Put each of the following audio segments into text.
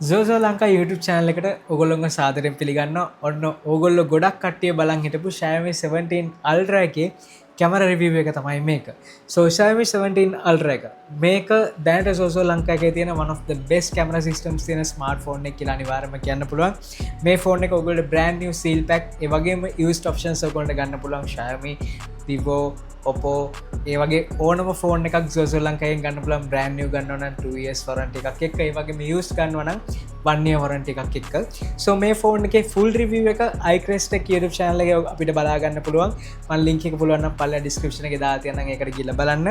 සෝසෝ Lanka YouTube channel එකට ඔයගොල්ලෝව සාදරයෙන් පිළිගන්නවා. ඔන්න ඕගොල්ලෝ ගොඩක් කට්ටිය බලන් හිටපු Xiaomi 17 Ultra එකේ කැමරා රිවිව් එක තමයි මේක. So Xiaomi 17 Ultra එක මේක දැනට සෝසෝ ලංකා එකේ තියෙන one of the best camera systems තියෙන smartphone එක කියලා අනිවාර්යයෙන්ම කියන්න පුළුවන්. මේ ෆෝන් එක ඔයගොල්ලෝ brand new seal pack ඒ වගේම used options ඔයගොල්ලන්ට ගන්න පුළුවන්. Xiaomi, Vivo, Oppo ඒ වගේ ඕනම ෆෝන් එකක් සෝසෝ ලංකාවෙන් ගන්න පුළුවන්. brand new ගන්නවා නම් 2 years warranty එකක් එක්ක ඒ වගේම used ගන්නවා නම් 1 year warranty එකක් එක්ක. So මේ ෆෝන් එකේ full review එක iCrest එක YouTube channel එකේ අපිට බලා ගන්න පුළුවන්. මම link එක පුළුවන් නම් පල්ලා description එකේ දාලා තියන්නම් ඒකට ගිහලා බලන්න.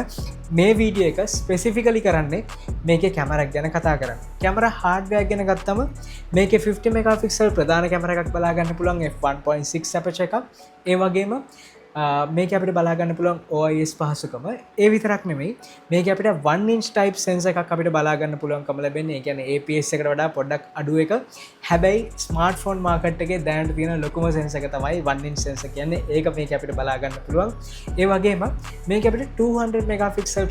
මේ වීඩියෝ එක specifically කරන්නේ මේකේ කැමරා ගැන කතා කරන්න. කැමරා hardware ගැන ගත්තම මේකේ 50 megapixel ප්‍රධාන කැමරා එකක් බලා ගන්න පුළුවන් f1.6 aperture එකක්. ඒ වගේම මේක අපිට බලාගන්න පුළුවන් OIS පහසුකම. ඒ විතරක් නෙමෙයි මේක අපිට 1 inch type sensor එකක් අපිට බලාගන්න පුළුවන්කම ලැබෙන්නේ. ඒ කියන්නේ APS එකට වඩා පොඩ්ඩක් අඩු එක. හැබැයි ස්මාර්ට්ෆෝන් මාකට් එකේ දැනට තියෙන ලොකුම sensor එක තමයි 1 inch sensor කියන්නේ. ඒක මේක අපිට බලාගන්න පුළුවන්. ඒ වගේම මේක අපිට 200 megapixel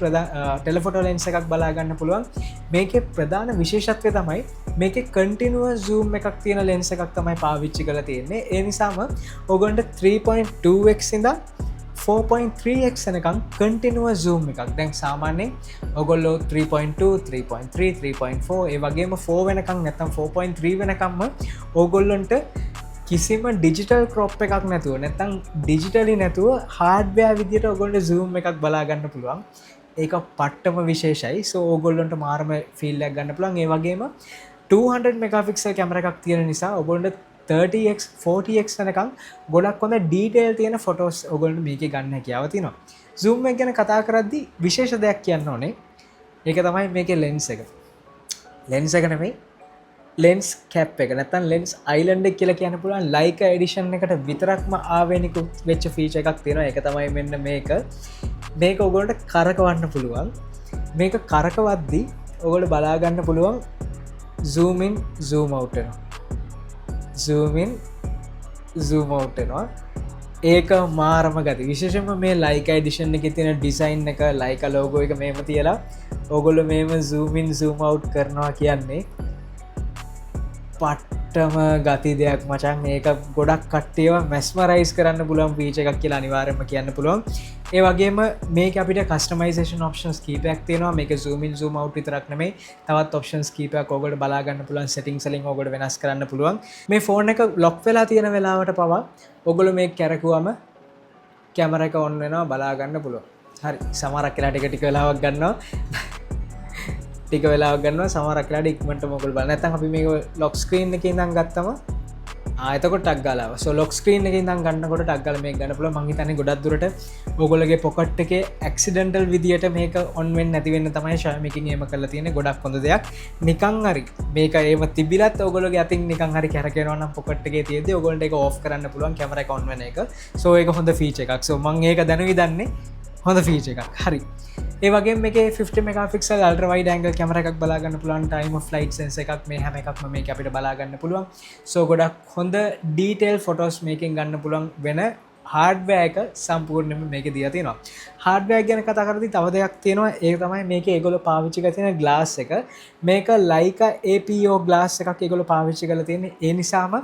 telephoto lens එකක් බලාගන්න පුළුවන්. මේකේ ප්‍රධාන විශේෂත්වය තමයි මේකේ continuous zoom එකක් තියෙන lens එකක් තමයි පාවිච්චි කරලා තියෙන්නේ. ඒ නිසාම ඔයගොල්ලන්ට 3.2x ඉඳන් 4.3x එනකම් continuous zoom එකක්. දැන් සාමාන්‍යයෙන් ඔයගොල්ලෝ 3.2, 3.3, 3.4 ඒ වගේම 4 වෙනකම් නැත්නම් 4.3 වෙනකම්ම ඔයගොල්ලන්ට කිසිම ඩිජිටල් ක්‍රොප් එකක් නැතුව නැත්නම් ඩිජිටලි නැතුව හાર્ඩ්වෙයාර් විදියට ඔයගොල්ලෝ zoom එකක් බලා ගන්න පුළුවන්. ඒක පට්ටම විශේෂයි. So ඔයගොල්ලන්ට මාරම ෆීල් එකක් ගන්න පුළුවන්. ඒ වගේම 200 megapixel කැමරා එකක් තියෙන නිසා ඔයගොල්ලන්ට 30x 40x වෙනකම් ගොඩක් හොඳ ඩීටේල් තියෙන ෆොටෝස් ඔයගොල්ලෝ මේකේ ගන්න හැකියාව තියෙනවා. zoom එක ගැන කතා කරද්දී විශේෂ දෙයක් කියන්න ඕනේ. ඒක තමයි මේකේ lens එක. lens එක නෙමෙයි lens cap එක. නැත්නම් lens island එක කියලා කියන්න පුළුවන්. Leica edition එකට විතරක්ම ආවේනික වෙච්ච feature එකක් තියෙනවා. ඒක තමයි මෙන්න මේක. මේක ඔයගොල්ලන්ට කරකවන්න පුළුවන්. මේක කරකවද්දී ඔයගොල්ලෝ බලා ගන්න පුළුවන් zoom in zoom out වෙනවා. zoom in zoom out වෙනවා. ඒක මාරම ගති. විශේෂයෙන්ම මේ Leica edition එකේ තියෙන design එක Leica logo එක මේව තියලා ඕගොල්ලෝ මේව zoom in zoom out කරනවා කියන්නේ පට්ටම ගති දෙයක් මචං. ඒක ගොඩක් කට්ටියව mesmerize කරන්න පුළුවන් feature එකක් කියලා අනිවාර්යයෙන්ම කියන්න පුළුවන්. ඒ වගේම මේක අපිට customization options කීපයක් තියෙනවා. මේක zoom in zoom out විතරක් නෙමෙයි තවත් options කීපයක් ඕගොල්ලෝ බලා ගන්න පුළුවන්. settings වලින් ඕගොල්ලෝ වෙනස් කරන්න පුළුවන්. මේ ෆෝන් එක lock වෙලා තියෙන වෙලාවට පවා ඕගොල්ලෝ මේක කැරකුවම කැමරා එක on වෙනවා බලා ගන්න පුළුවන්. හරි සමහරක් වෙලාවට ටික වෙලාවක් ගන්නවා. ටික වෙලාවක් ගන්නවා සමහරක් වෙලාවට ඉක්මනටම ඕගොල්ලෝ බලන්න. නැත්නම් අපි මේක lock screen එකේ ඉඳන් ගත්තම එතකොට ටක් ගාලා ආවා. So lock screen එකේ ඉඳන් ගන්නකොට ටක් ගාලා මේක ගන්න පුළුවන්. මං හිතන්නේ ගොඩක් දුරට ඔයගොල්ලෝගේ pocket එකේ accidental විදියට මේක on වෙන්නේ නැති වෙන්න තමයි Xiaomi එකකින් එහෙම කරලා තියෙන්නේ. ගොඩක් හොඳ දෙයක්. නිකන් හරි මේක එහෙම තිබිලත් ඔයගොල්ලෝගේ අතින් නිකන් හරි කැරකෙනවා නම් pocket එකේ තියෙද්දි ඔයගොල්ලන්ට ඒක off කරන්න පුළුවන් කැමරා එක on වෙන එක. So ඒක හොඳ feature එකක්. So මං ඒක දැනුයි දන්නේ හොඳ feature එකක්. හරි. ඒ වගේම මේකේ 50 megapixel ultra wide angle camera එකක් බලා ගන්න පුළුවන්. time of flight sensor එකක් මේ හැම එකක්ම මේක අපිට බලා ගන්න පුළුවන්. So ගොඩක් හොඳ detail photos මේකෙන් ගන්න පුළුවන් වෙන hardware එක සම්පූර්ණයෙන්ම මේකේ දීලා තියෙනවා. hardware ගැන කතා කරද්දී තව දෙයක් තියෙනවා. ඒක තමයි මේකේ ඒගොල්ලෝ පාවිච්චි කරලා තියෙන glass එක. මේක Leica APO glass එකක් ඒගොල්ලෝ පාවිච්චි කරලා තියෙන්නේ. ඒ නිසාම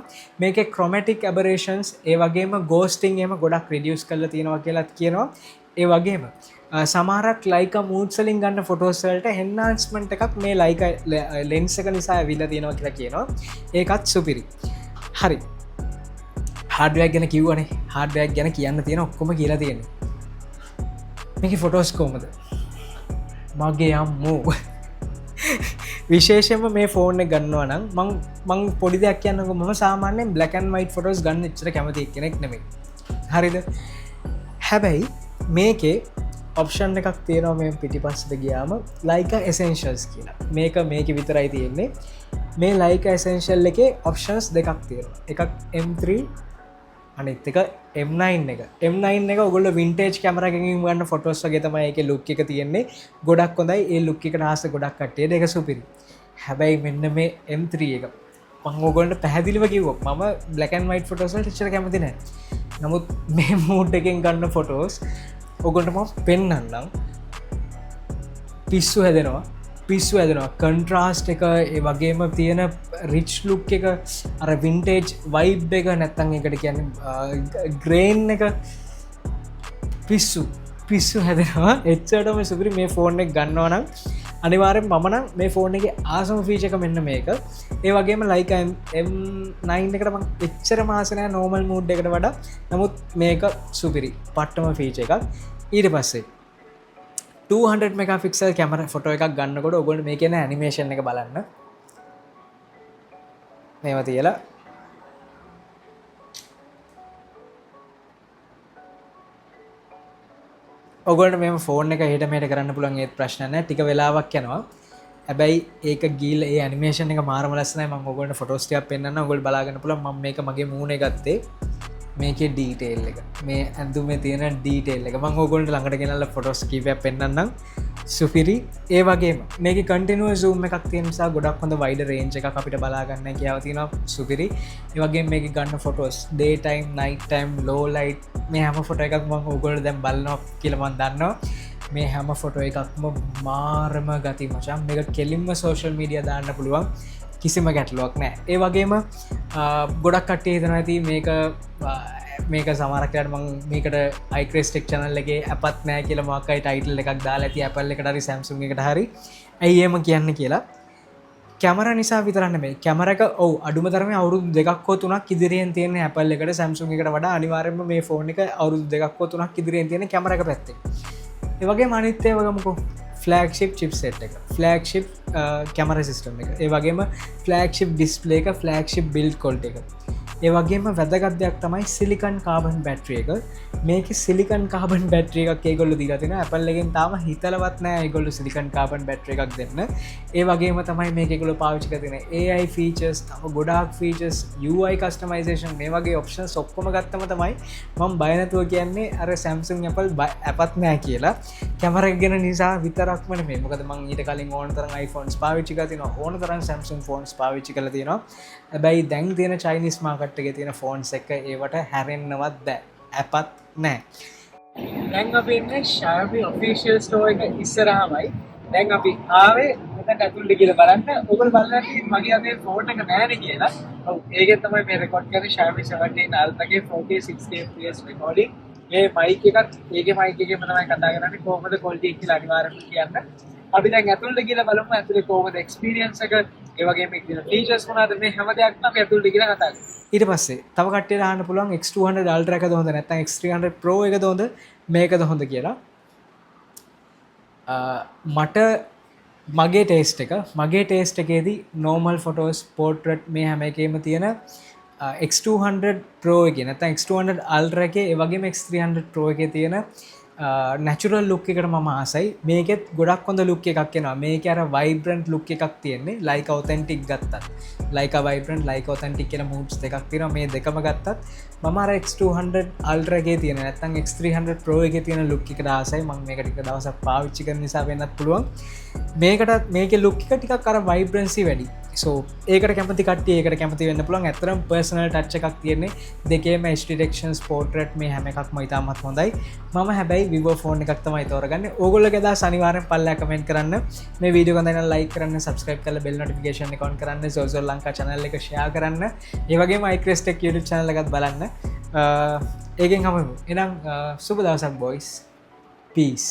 මේකේ chromatic aberrations ඒ වගේම ghosting එහෙම ගොඩක් reduce කරලා තියෙනවා කියලා කියනවා. ඒ වගේම සමහරක් Leica moods වලින් ගන්න ෆොටෝස් වලට enhancement එකක් මේ Leica lens එක නිසා ඇවිල්ලා තියෙනවා කියලා කියනවා. ඒකත් සුපිරි. හරි. hardware ගැන කිව්වනේ. hardware ගැන කියන්න තියෙන ඔක්කොම කියලා තියෙනවා. මේකේ ෆොටෝස් කොහමද? මගේ අම්මෝ. විශේෂයෙන්ම මේ ෆෝන් එක ගන්නවා නම් මං පොඩි දෙයක් කියන්නකෝ. මම සාමාන්‍යයෙන් black and white photos ගන්න එච්චර කැමති කෙනෙක් නෙමෙයි. හරිද? හැබැයි මේකේ ඔප්ෂන් එකක් තියෙනවා මේ පිටිපස්සට ගියාම Leica Essentials කියලා. මේක විතරයි තියෙන්නේ. මේ Leica Essential එකේ ඔප්ෂන්ස් දෙකක් තියෙනවා. එකක් M3 අනිත් එක M9 එක. M9 එක ඔයගොල්ලෝ වින්ටේජ් කැමරා එකකින් ගන්න ෆොටෝස් වගේ තමයි ඒකේ ලුක් එක තියෙන්නේ. ගොඩක් හොඳයි. ඒ ලුක් එකට ආස ගොඩක් කට්ටියට ඒක සුපිරි. හැබැයි මෙන්න මේ M3 එක මම ඔයගොල්ලන්ට පැහැදිලිව කිව්වොත් මම black and white photos වලට එච්චර කැමති නැහැ. නමුත් මේ mood එකෙන් ගන්න ෆොටෝස් ඔගොල්ලන්ට මම පෙන්නන්නම්. පිස්සු හැදෙනවා. පිස්සු ඇදෙනවා කන්ට්‍රාස්ට් එක ඒ වගේම තියෙන රිච් ලුක් එක අර වින්ටේජ් වයිබ් එක නැත්තන් එකට කියන්න ග්‍රේන් එක පිස්සු හැදෙනවා එච්චටම සුපිරි මේ ෆෝන් එක ගන්නවනම් අනිවාරෙන් මමනම් මේ ෆෝන් එක ආසම ෆීච එක මෙන්න මේක ඒ වගේම ලයික M9 එකට මං එච්චර මාසනය නෝමල් මූඩ් එකට වඩා නමුත් මේක සුපිරි පට්ටම ෆීච එකක් ඊට පස්සේ 200 මෙගාපික්සල් කැමර ෆොටෝ එකක් ගන්නකොට ඔගොල්ලෝ මේ කියන ඇනිමේෂන් එක බලන්න මේවා තියලා ඔගොල්ලන්ට මේ ෆෝන් එක හෙට මෙහෙට කරන්න පුළුවන් ඒත් ප්‍රශ්න නැහැ ටික වෙලාවක් යනවා හැබැයි ඒක ගීල් ඒ ඇනිමේෂන් එක මාරම ලස්සනයි මම ඔයගොල්ලන්ට ෆොටෝස් ටිකක් පෙන්නන්නම් ඔයගොල්ලෝ බලාගන්න පුළුවන් මම මේක මගේ මූණේ ගත්තේ මේකේ ඩීටේල් එක මේ ඇඳුමේ තියෙන ඩීටේල් එක මම ඔයගොල්ලන්ට ළඟට ගෙනල්ලා ෆොටෝස් කීපයක් පෙන්නන්නම් සුපිරි ඒ වගේම මේකේ කන්ටිනියස් zoom එකක් තියෙන නිසා ගොඩක් හොඳ වයිඩ් රේන්ජ් එකක් අපිට බලා ගන්න කියාව තියෙනවා සුපිරි ඒ වගේම මේකේ ගන්න photos day time night time low light මේ හැම ෆොටෝ එකක් මම ඔයගොල්ලෝ දැන් බලනවා කියලා මම දන්නවා මේ හැම ෆොටෝ එකක්ම මාරම ගති මචං මේක කෙලින්ම සෝෂල් මීඩියා දාන්න පුළුවන් කිසිම ගැටලුවක් නෑ ඒ වගේම ගොඩක් කට්ටිය හිතනවා ඇති මේක සමහරකට මං මේකට iCresTech channel එකේ අපත් නෑ කියලා මොකක්යි ටයිටල් එකක් දාලා ඇති Apple එකට හරි Samsung එකට හරි ඇයි එහෙම කියන්නේ කියලා කැමරා නිසා විතරක් නෙමෙයි කැමරා එක ඔව් අඩුම තරමේ අවුරුදු 2ක් හෝ 3ක් ඉදිරියෙන් තියෙන Apple එකට Samsung එකට වඩා අනිවාර්යයෙන්ම මේ ෆෝන් එක අවුරුදු 2ක් හෝ 3ක් ඉදිරියෙන් තියෙන කැමරා එක පැත්තේ ඒ වගේම අනිත් ඒවා ගමුකෝ ෆ්ලෑග්ෂිප් චිප්සෙට් එක ෆ්ලෑග්ෂිප් කැමරා සිස්ටම් එක ඒ වගේම ෆ්ලෑග්ෂිප් ඩිස්ප්ලේ එක ෆ්ලෑග්ෂිප් බිල්ඩ් ක්වොලිටි එක ඒ වගේම වැදගත් දෙයක් තමයි සිලිකන් කාබන් බැටරි එක මේකේ සිලිකන් කාබන් බැටරි එකක් ඒගොල්ලෝ දීලා තිනවා Apple එකෙන් තාම හිතලවත් නැහැ ඒගොල්ලෝ සිලිකන් කාබන් බැටරි එකක් දෙන්න ඒ වගේම තමයි මේක ඒගොල්ලෝ පාවිච්චි කරලා තියෙන AI features තව ගොඩාක් features UI customization මේ වගේ options ඔක්කොම ගත්තම තමයි මම බය නැතුව කියන්නේ අර Samsung Apple අපත් නැහැ කියලා කැමරා එක ගැන නිසා විතරක්ම නෙමෙයි මොකද මම ඊට කලින් ඕන තරම් iPhones පාවිච්චි කරලා තිනවා ඕන තරම් Samsung phones පාවිච්චි කරලා තිනවා හැබැයි දැන් තියෙන Chinese market එකේ තියෙන ෆෝන්ස් එක ඒවට හැරෙන්නවත් බෑ අපත් නෑ දැන් අපි ඉන්නේ Xiaomi official store එක ඉස්සරහමයි දැන් අපි ආවේ මෙතන ඇතුළට ගිහලා බලන්න ඔයගොල්ලෝ බලලා තියෙන්නේ මගේ අතේ ෆෝන් එක නෑනේ කියලා ඔව් ඒකෙන් තමයි මේ රෙකෝඩ් කරන්නේ Xiaomi 17 Ultra ගේ 4K 60 fps recording මේ මයික් එකත් ඒකේ මයික් එකේම තමයි කතා කරන්නේ කොහොමද quality එක කියලා අනිවාර්යයෙන්ම කියන්න අපි දැන් ඇතුළට ගිහලා බලමු ඇතුලේ කොහොමද experience එක ඒ වගේම තියෙන features මොනවද මේ හැම දෙයක්ම අපි ඇතුළට ගිහලා කතා කරමු ඊට පස්සේ තව කට්ටියට අහන්න පුළුවන් X200 Ultra එකද හොඳ නැත්නම් X300 Pro එකද හොඳ මේකද හොඳ කියලා මට මගේ ටේස්ට් එකේදී normal photos portrait මේ හැම එකේම තියෙන X200 Pro එකේ නැත්නම් X200 Ultra එකේ ඒ වගේම X300 Pro එකේ තියෙන නැචුරල් ලුක් එකට මම ආසයි මේකෙත් ගොඩක් හොඳ ලුක් එකක් එනවා මේක අර වයිබ්‍රන්ට් ලුක් එකක් තියෙන්නේ ලයික ඔතෙන්ටික් ගත්තත් ලයික වයිබ්‍රන්ට් ලයික ඔතෙන්ටික් කියලා මූඩ්ස් දෙකක් තියෙනවා මේ දෙකම ගත්තත් මම අර X200 Ultra එකේ තියෙන නැත්නම් X300 Pro එකේ තියෙන ලුක් එකට ආසයි මම මේක ටික දවසක් පාවිච්චි කරන නිසා වෙන්නත් පුළුවන් මේකටත් මේකේ ලුක් එක ටිකක් අර වයිබ්‍රන්සි වැඩි so ඒකට කැමති කට්ටිය ඒකට කැමති වෙන්න පුළුවන් ඇත්තටම පර්සනල් ටච් එකක් තියෙන්නේ දෙකේම HD directions portrait මේ හැම එකක්ම ඉතාමත් හොඳයි මම හැබැයි Vivo phone එකක් තමයි තෝරගන්නේ ඕගොල්ලෝගේ අදහස් අනිවාර්යෙන් පල්ලෙහා කමෙන්ට් කරන්න මේ වීඩියෝ එක හොඳයි නම් like කරන්න subscribe කරලා bell notification එක on කරන්න Zozo Lanka channel එක share කරන්න ඒ වගේම iCresTech YouTube channel එකත් බලන්න ඒකෙන් හමුවෙමු එහෙනම් සුබ දවසක් boys peace